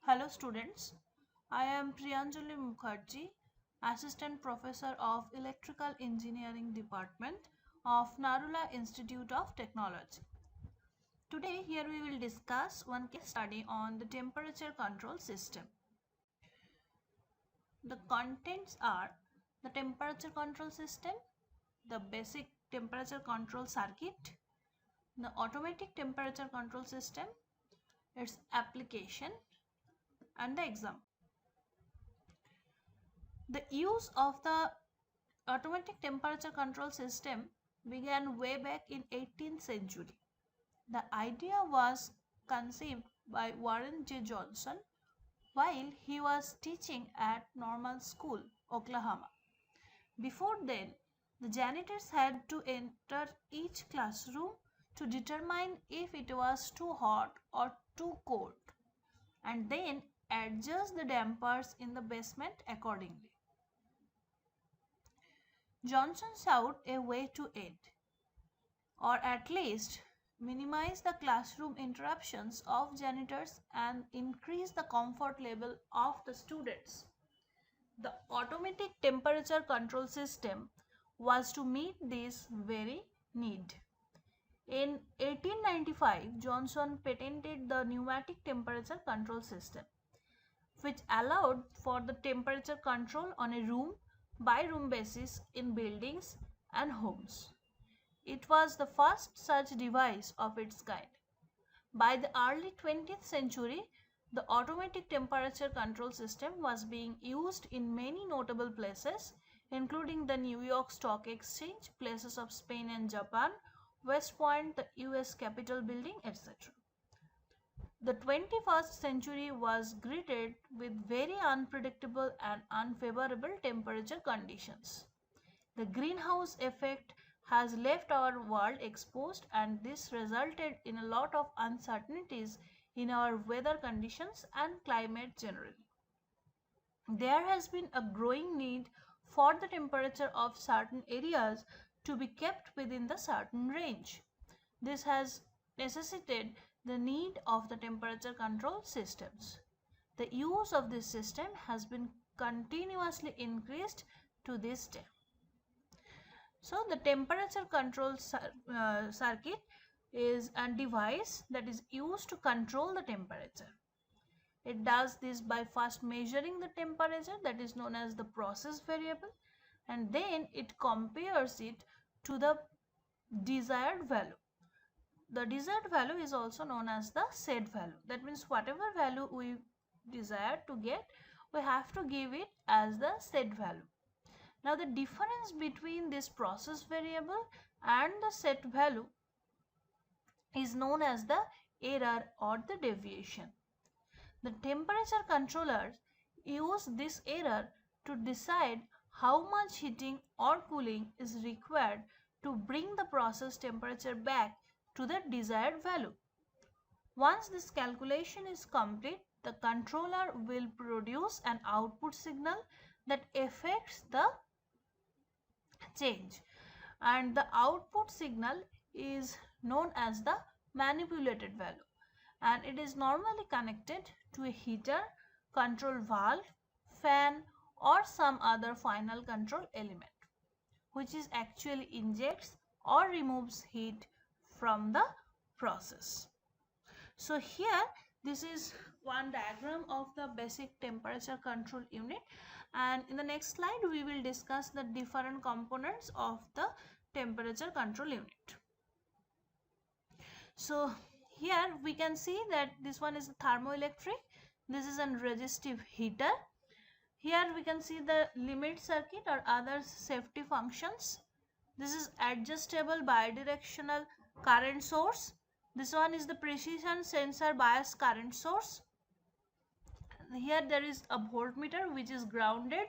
Hello students, I am Priyanjali Mukherjee, Assistant Professor of Electrical Engineering Department of Narula Institute of Technology. Today here we will discuss one case study on the temperature control system. The contents are the temperature control system, the basic temperature control circuit, the automatic temperature control system, its application, and the example. The use of the automatic temperature control system began way back in 18th century. The idea was conceived by Warren J. Johnson while he was teaching at Normal School, Oklahoma. Before then, the janitors had to enter each classroom to determine if it was too hot or too cold and then adjust the dampers in the basement accordingly. Johnson sought a way to aid, or at least minimize the classroom interruptions of janitors and increase the comfort level of the students. The automatic temperature control system was to meet this very need. In 1895, Johnson patented the pneumatic temperature control system, which allowed for the temperature control on a room by room basis in buildings and homes. It was the first such device of its kind. By the early 20th century, the automatic temperature control system was being used in many notable places, including the New York Stock Exchange, places of Spain and Japan, West Point, the US Capitol building, etc. The 21st century was greeted with very unpredictable and unfavorable temperature conditions. The greenhouse effect has left our world exposed, and this resulted in a lot of uncertainties in our weather conditions and climate generally. There has been a growing need for the temperature of certain areas to be kept within the certain range. This has necessitated the need of the temperature control systems. The use of this system has been continuously increased to this day. So the temperature control circuit is a device that is used to control the temperature. It does this by first measuring the temperature, that is known as the process variable, and then it compares it to the desired value. The desired value is also known as the set value. That means whatever value we desire to get, we have to give it as the set value. Now the difference between this process variable and the set value is known as the error or the deviation. The temperature controllers use this error to decide how much heating or cooling is required to bring the process temperature back to the desired value. Once this calculation is complete, the controller will produce an output signal that affects the change, and the output signal is known as the manipulated value, and it is normally connected to a heater, control valve, fan, or some other final control element, which is actually injects or removes heat from the process. So here this is one diagram of the basic temperature control unit. And in the next slide we will discuss the different components of the temperature control unit. So here we can see that this one is the thermoelectric, this is a resistive heater. Here we can see the limit circuit or other safety functions. This is adjustable bidirectional current source. This one is the precision sensor bias current source. Here there is a voltmeter which is grounded.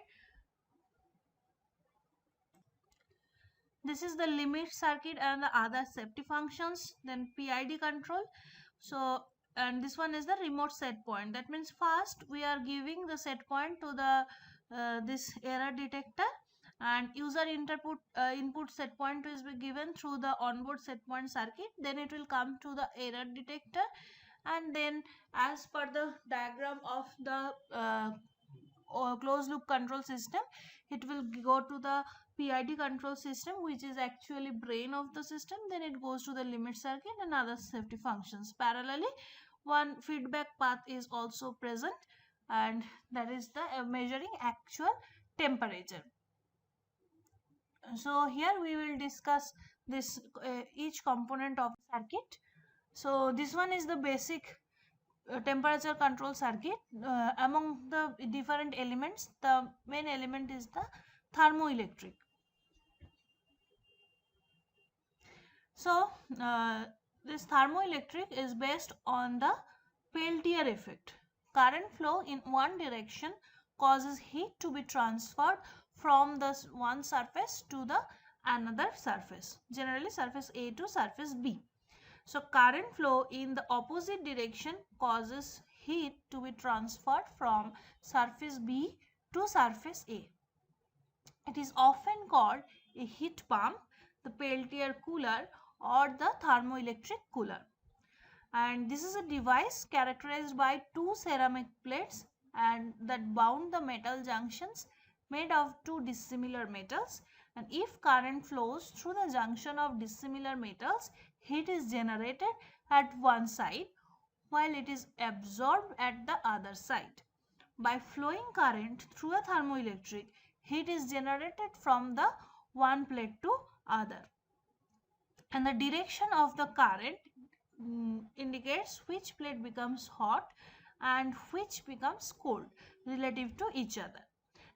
This is the limit circuit and the other safety functions. Then PID control. So, and this one is the remote set point. That means first we are giving the set point to the this error detector, and user input set point is be given through the onboard set point circuit. Then it will come to the error detector, and then as per the diagram of the closed loop control system, it will go to the PID control system, which is actually brain of the system. Then it goes to the limit circuit and other safety functions. Parallelly, one feedback path is also present, and that is the measuring actual temperature. So here we will discuss this each component of circuit. So this one is the basic temperature control circuit. Among the different elements, the main element is the thermoelectric. So this thermoelectric is based on the Peltier effect. Current flow in one direction causes heat to be transferred from the one surface to the another surface, generally surface A to surface B. So current flow in the opposite direction causes heat to be transferred from surface B to surface A. It is often called a heat pump, the Peltier cooler, or the thermoelectric cooler. And this is a device characterized by two ceramic plates and that bound the metal junctions made of two dissimilar metals. And if current flows through the junction of dissimilar metals, heat is generated at one side while it is absorbed at the other side. By flowing current through a thermoelectric, heat is generated from the one plate to other. And the direction of the current indicates which plate becomes hot and which becomes cold relative to each other.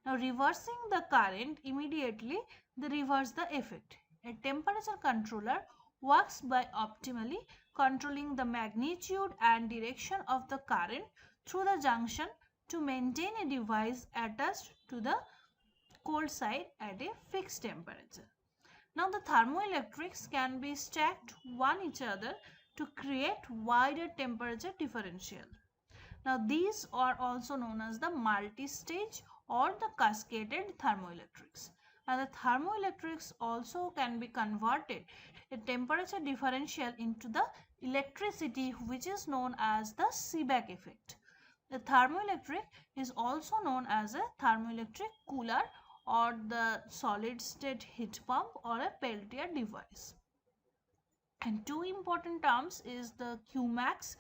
Now reversing the current immediately, they reverse the effect. A temperature controller works by optimally controlling the magnitude and direction of the current through the junction to maintain a device attached to the cold side at a fixed temperature. Now the thermoelectrics can be stacked one each other to create wider temperature differential. Now these are also known as the multi-stage or the cascaded thermoelectrics. And the thermoelectrics also can be converted a temperature differential into the electricity, which is known as the Seebeck effect. The thermoelectric is also known as a thermoelectric cooler or the solid state heat pump or a Peltier device. And two important terms is the Qmax,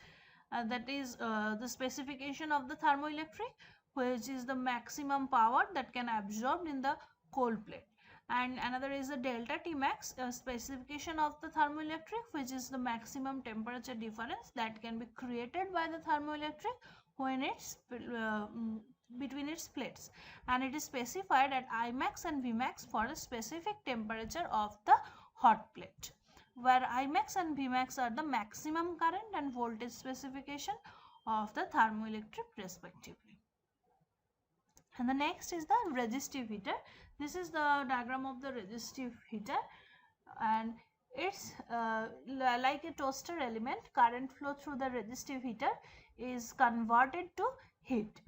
that is the specification of the thermoelectric, which is the maximum power that can absorb in the cold plate. And another is the delta Tmax, specification of the thermoelectric, which is the maximum temperature difference that can be created by the thermoelectric when it's between its plates, and it is specified at Imax and Vmax for a specific temperature of the hot plate, where Imax and Vmax are the maximum current and voltage specification of the thermoelectric respectively. And the next is the resistive heater. This is the diagram of the resistive heater, and it's like a toaster element. Current flow through the resistive heater is converted to heat.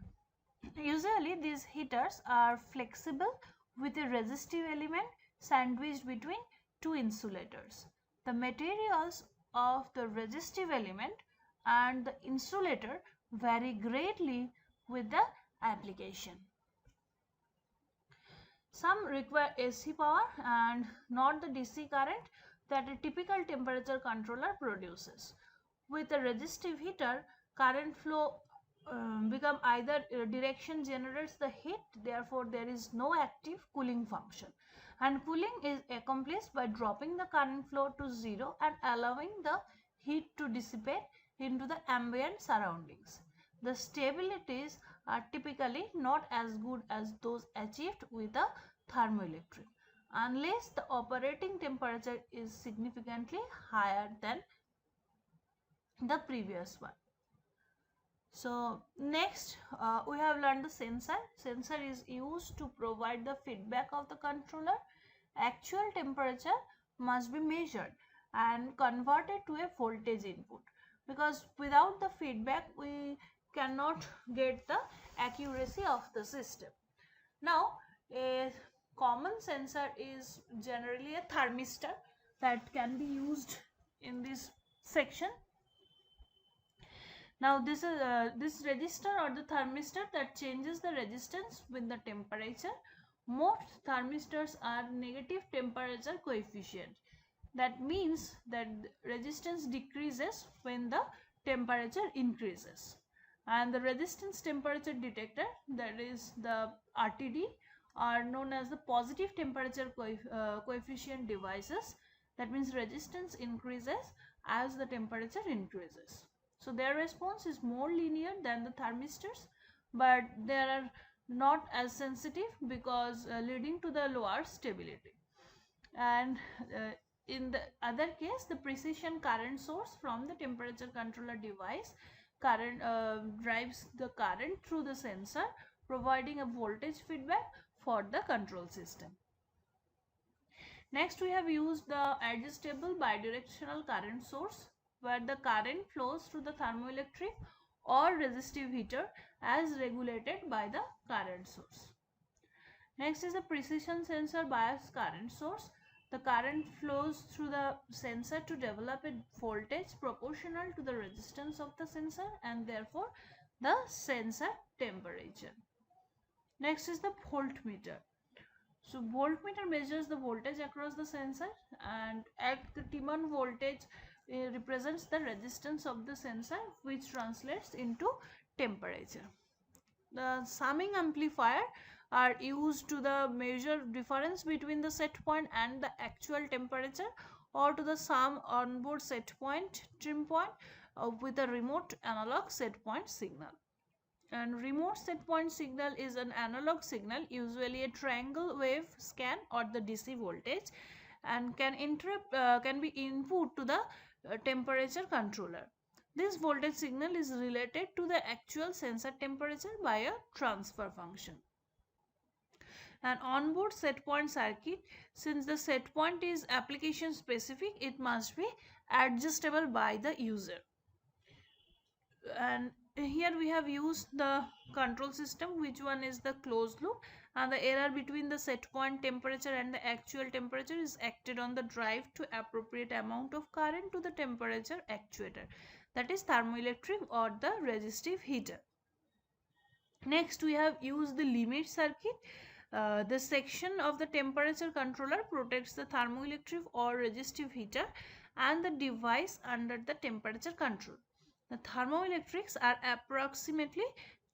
Usually these heaters are flexible with a resistive element sandwiched between two insulators. The materials of the resistive element and the insulator vary greatly with the application. Some require AC power and not the DC current that a typical temperature controller produces. With a resistive heater, current flow become either direction generates the heat, therefore there is no active cooling function, and cooling is accomplished by dropping the current flow to zero and allowing the heat to dissipate into the ambient surroundings. The stabilities are typically not as good as those achieved with a thermoelectric unless the operating temperature is significantly higher than the previous one. So next we have learned the sensor. Sensor is used to provide the feedback of the controller. Actual temperature must be measured and converted to a voltage input, because without the feedback we cannot get the accuracy of the system. Now a common sensor is generally a thermistor that can be used in this section. Now this is this resistor or the thermistor that changes the resistance with the temperature. Most thermistors are negative temperature coefficient. That means that resistance decreases when the temperature increases. And the resistance temperature detector, that is the RTD, are known as the positive temperature coefficient devices. That means resistance increases as the temperature increases. So their response is more linear than the thermistors, but they are not as sensitive because leading to the lower stability. And in the other case, the precision current source from the temperature controller device current drives the current through the sensor, providing a voltage feedback for the control system. Next, we have used the adjustable bidirectional current source, where the current flows through the thermoelectric or resistive heater as regulated by the current source. Next is the precision sensor bias current source. The current flows through the sensor to develop a voltage proportional to the resistance of the sensor and therefore the sensor temperature. Next is the voltmeter. So voltmeter measures the voltage across the sensor, and at the T1 voltage represents the resistance of the sensor, which translates into temperature. The summing amplifier are used to the measure difference between the set point and the actual temperature, or to the sum onboard set point trim point with a remote analog set point signal. And remote set point signal is an analog signal, usually a triangle wave scan or the DC voltage, and can be input to the temperature controller. This voltage signal is related to the actual sensor temperature by a transfer function. An onboard set point circuit, since the set point is application specific, it must be adjustable by the user. And here we have used the control system, which one is the closed loop, and the error between the set point temperature and the actual temperature is acted on the drive to appropriate amount of current to the temperature actuator, that is thermoelectric or the resistive heater. Next we have used the limit circuit. The section of the temperature controller protects the thermoelectric or resistive heater and the device under the temperature control. The thermoelectrics are approximately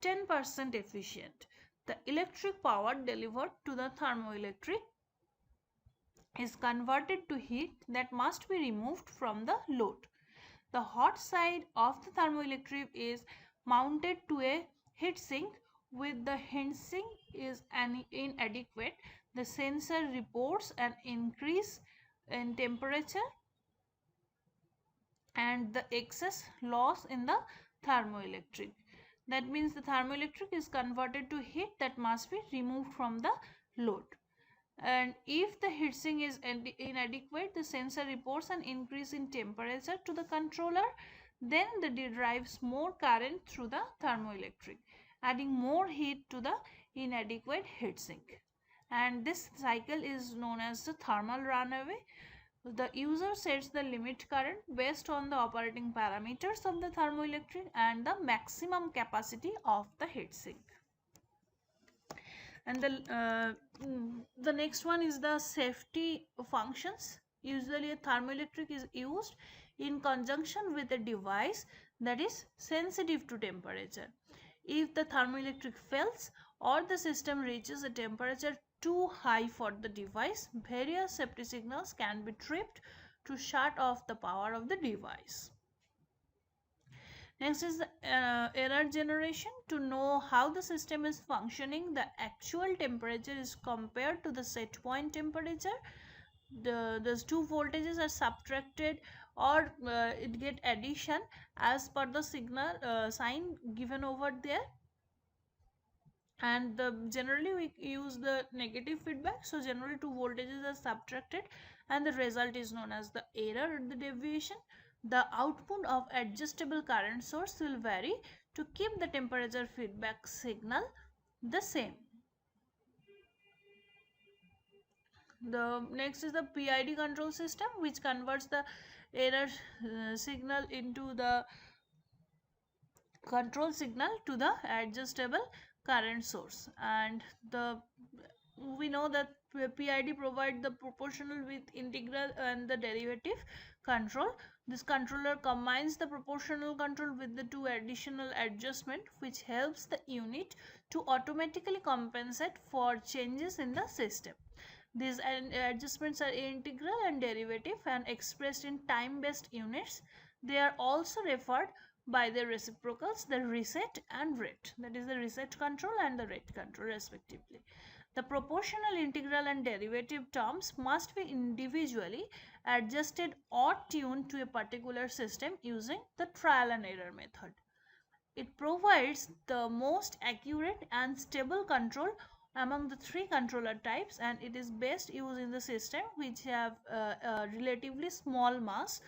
10% efficient. The electric power delivered to the thermoelectric is converted to heat that must be removed from the load. The hot side of the thermoelectric is mounted to a heatsink. With the heatsink is inadequate, the sensor reports an increase in temperature and the excess loss in the thermoelectric. That means the thermoelectric is converted to heat that must be removed from the load. And if the heatsink is inadequate, the sensor reports an increase in temperature to the controller. Then the derives more current through the thermoelectric, adding more heat to the inadequate heatsink. And this cycle is known as the thermal runaway. The user sets the limit current based on the operating parameters of the thermoelectric and the maximum capacity of the heatsink. And the next one is the safety functions. Usually a thermoelectric is used in conjunction with a device that is sensitive to temperature. If the thermoelectric fails or the system reaches a temperature too high for the device, various safety signals can be tripped to shut off the power of the device. Next is the error generation. To know how the system is functioning, the actual temperature is compared to the set point temperature. Those two voltages are subtracted or it get addition as per the signal sign given over there, and generally we use the negative feedback, so generally two voltages are subtracted and the result is known as the error or the deviation. The output of adjustable current source will vary to keep the temperature feedback signal the same. The next is the PID control system, which converts the error signal into the control signal to the adjustable current source. And the we know that PID provide the proportional with integral and the derivative control. This controller combines the proportional control with the two additional adjustment, which helps the unit to automatically compensate for changes in the system. These adjustments are integral and derivative and expressed in time-based units. They are also referred by their reciprocals, the reset and rate. That is the reset control and the rate control respectively. The proportional, integral and derivative terms must be individually adjusted or tuned to a particular system using the trial and error method. It provides the most accurate and stable control among the three controller types, and it is best used in the system which have a relatively small mass,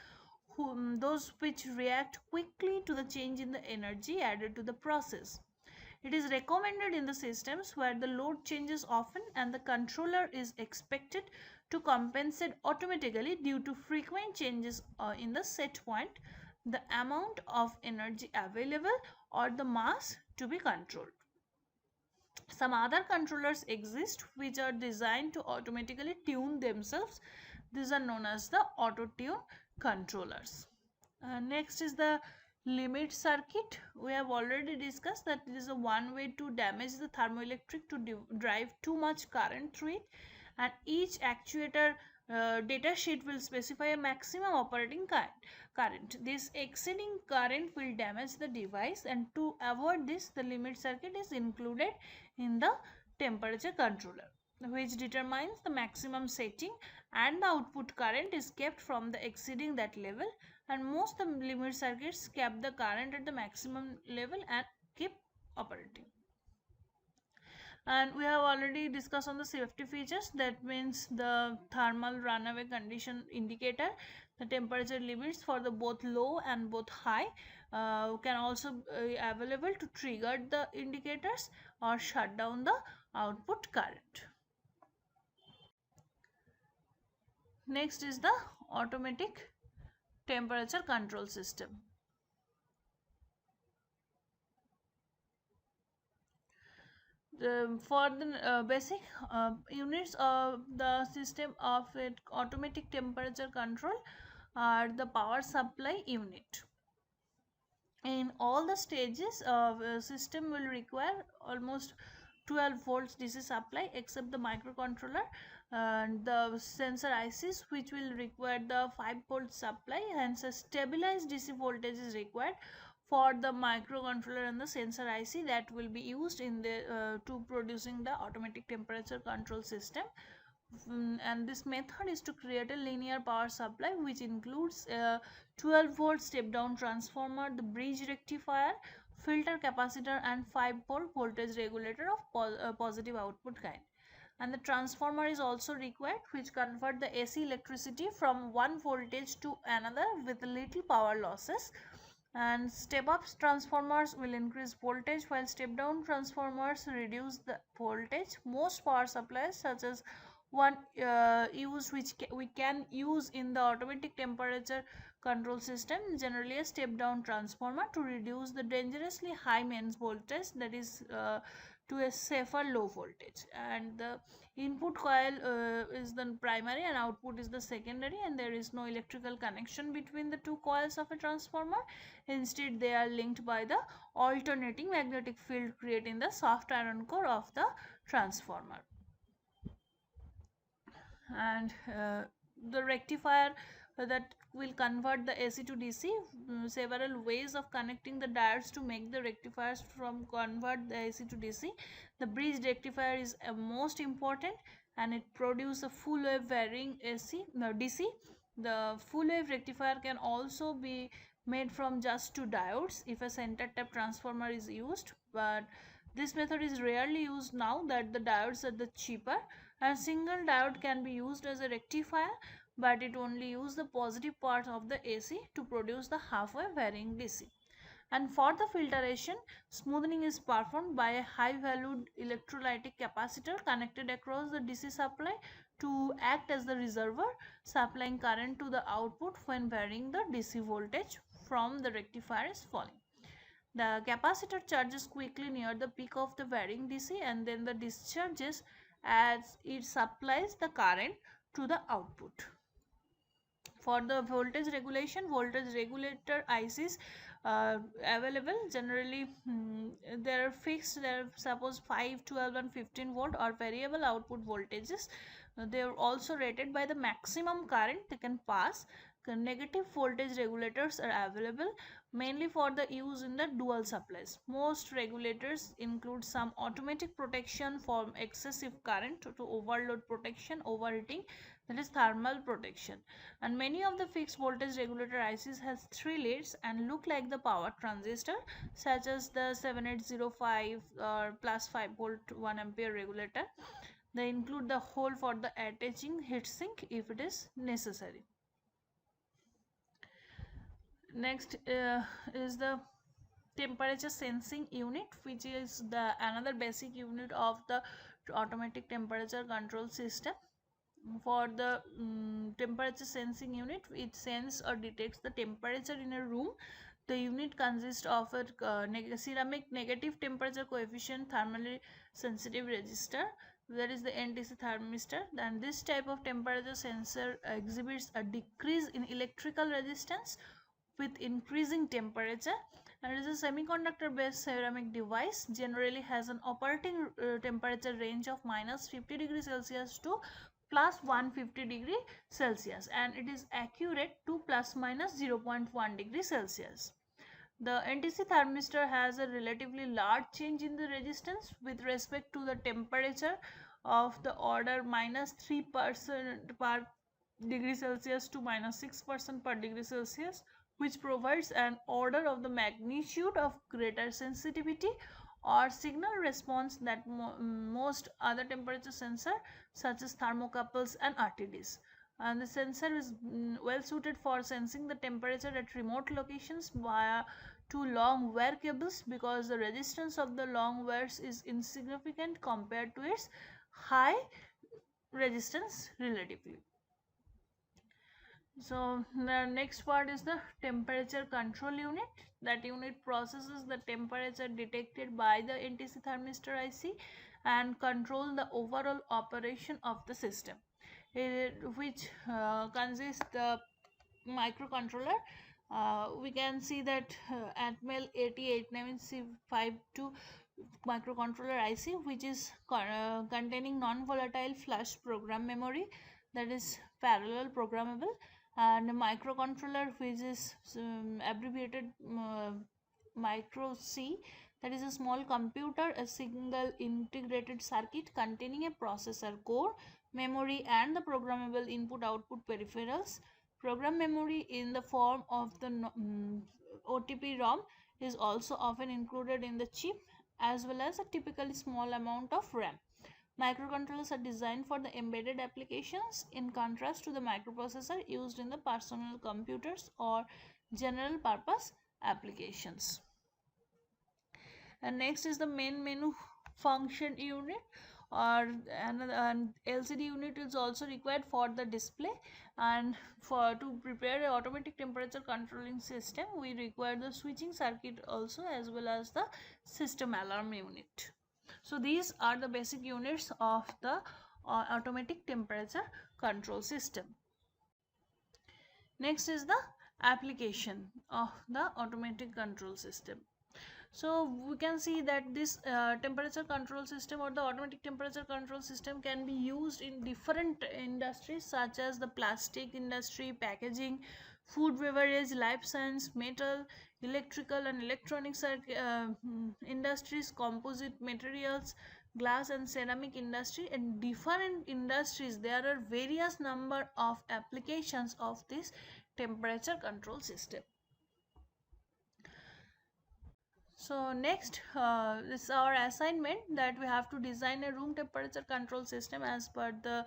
those which react quickly to the change in the energy added to the process. It is recommended in the systems where the load changes often and the controller is expected to compensate automatically due to frequent changes in the set point, the amount of energy available or the mass to be controlled. Some other controllers exist which are designed to automatically tune themselves. These are known as the auto tune controllers. Next is the limit circuit. We have already discussed that it is a one way to damage the thermoelectric to drive too much current through it, and each actuator data sheet will specify a maximum operating current. This exceeding current will damage the device, and to avoid this the limit circuit is included in the temperature controller, which determines the maximum setting, and the output current is kept from the exceeding that level, and most the limit circuits cap the current at the maximum level and keep operating. And we have already discussed on the safety features. That means the thermal runaway condition indicator, the temperature limits for the both low and both high can also be available to trigger the indicators or shut down the output current. Next is the automatic temperature control system. For the basic units of the system of automatic temperature control are the power supply unit. In all the stages of a system will require almost 12 volts DC supply except the microcontroller and the sensor ICs, which will require the 5-volt supply, hence a stabilized DC voltage is required for the microcontroller and the sensor IC that will be used in the to producing the automatic temperature control system. And this method is to create a linear power supply which includes a 12-volt step down transformer, the bridge rectifier, filter capacitor and 5-volt voltage regulator of positive output kind. And the transformer is also required, which convert the AC electricity from one voltage to another with little power losses. And step up transformers will increase voltage while step down transformers reduce the voltage. Most power supplies such as one we can use in the automatic temperature control system, generally a step down transformer to reduce the dangerously high mains voltage, that is to a safer low voltage, and the input coil is the primary and output is the secondary, and there is no electrical connection between the two coils of a transformer. Instead, they are linked by the alternating magnetic field creating the soft iron core of the transformer. And the rectifier that will convert the AC to DC, several ways of connecting the diodes to make the rectifiers from convert the AC to DC. The bridge rectifier is most important, and it produces a full wave varying DC. The full wave rectifier can also be made from just two diodes if a center tap transformer is used, but this method is rarely used now that the diodes are the cheaper. A single diode can be used as a rectifier, but it only uses the positive part of the AC to produce the half-wave varying DC. And for the filtration, smoothing is performed by a high-valued electrolytic capacitor connected across the DC supply to act as the reservoir, supplying current to the output when varying the DC voltage from the rectifier is falling. The capacitor charges quickly near the peak of the varying DC and then the discharges as it supplies the current to the output. For the voltage regulator ICs available, generally they are fixed. They are suppose 5, 12 and 15 volt or variable output voltages. They are also rated by the maximum current they can pass. Negative voltage regulators are available mainly for the use in the dual supplies. Most regulators include some automatic protection from excessive current to overload protection, overheating, that is thermal protection. And many of the fixed voltage regulator ICs has 3 leads and look like the power transistor, such as the 7805 or plus 5 volt 1 ampere regulator. They include the hole for the attaching heatsink if it is necessary. Next is the temperature sensing unit, which is the another basic unit of the automatic temperature control system. For the temperature sensing unit, it senses or detects the temperature in a room. The unit consists of a ceramic negative temperature coefficient thermally sensitive resistor. There is the NTC thermistor. Then this type of temperature sensor exhibits a decrease in electrical resistance with increasing temperature, and it is a semiconductor based ceramic device, generally has an operating temperature range of minus 50 degrees Celsius to plus 150 degree Celsius, and it is accurate to plus minus 0.1 degree Celsius. The NTC thermistor has a relatively large change in the resistance with respect to the temperature of the order minus 3% per degree Celsius to minus 6% per degree Celsius, which provides an order of the magnitude of greater sensitivity or signal response that most other temperature sensor such as thermocouples and RTDs. And the sensor is well suited for sensing the temperature at remote locations via two long wire cables, because the resistance of the long wires is insignificant compared to its high resistance relatively. So the next part is the temperature control unit. That unit processes the temperature detected by the NTC thermistor IC and control the overall operation of the system, which consists the microcontroller. We can see that Atmel 8890C52 microcontroller IC, which is containing non-volatile flash program memory, that is parallel programmable, and a microcontroller which is abbreviated micro C, that is a small computer, a single integrated circuit containing a processor core, memory and the programmable input output peripherals. Program memory in the form of the OTP ROM is also often included in the chip, as well as a typically small amount of RAM. Microcontrollers are designed for the embedded applications in contrast to the microprocessor used in the personal computers or general purpose applications. And next is the main menu function unit, or an LCD unit is also required for the display, and for to prepare an automatic temperature controlling system we require the switching circuit also, as well as the system alarm unit. So these are the basic units of the automatic temperature control system. Next is the application of the automatic control system. So we can see that this temperature control system or the automatic temperature control system can be used in different industries such as the plastic industry, packaging, food, beverage, life science, metal, electrical and electronics industries, composite materials, glass and ceramic industry. And different industries, there are various number of applications of this temperature control system. So next is our assignment, that we have to design a room temperature control system as per the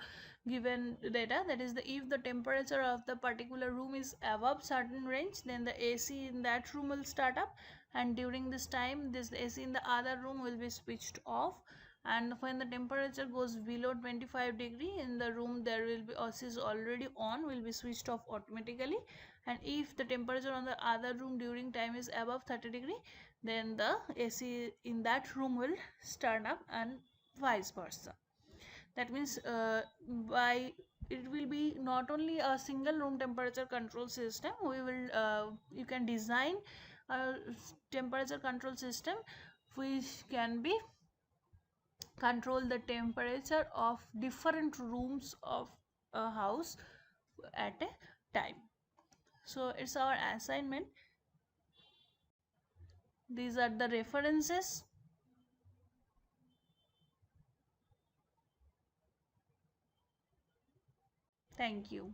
given data. That is, if the temperature of the particular room is above certain range, then the AC in that room will start up, and during this time this AC in the other room will be switched off. And when the temperature goes below 25 degree in the room, there will be AC is already on, will be switched off automatically. And if the temperature on the other room during time is above 30 degree, then the AC in that room will start up, and vice versa. That means by it will be not only a single room temperature control system, we will you can design a temperature control system which can be control the temperature of different rooms of a house at a time. So it's our assignment. These are the references. Thank you.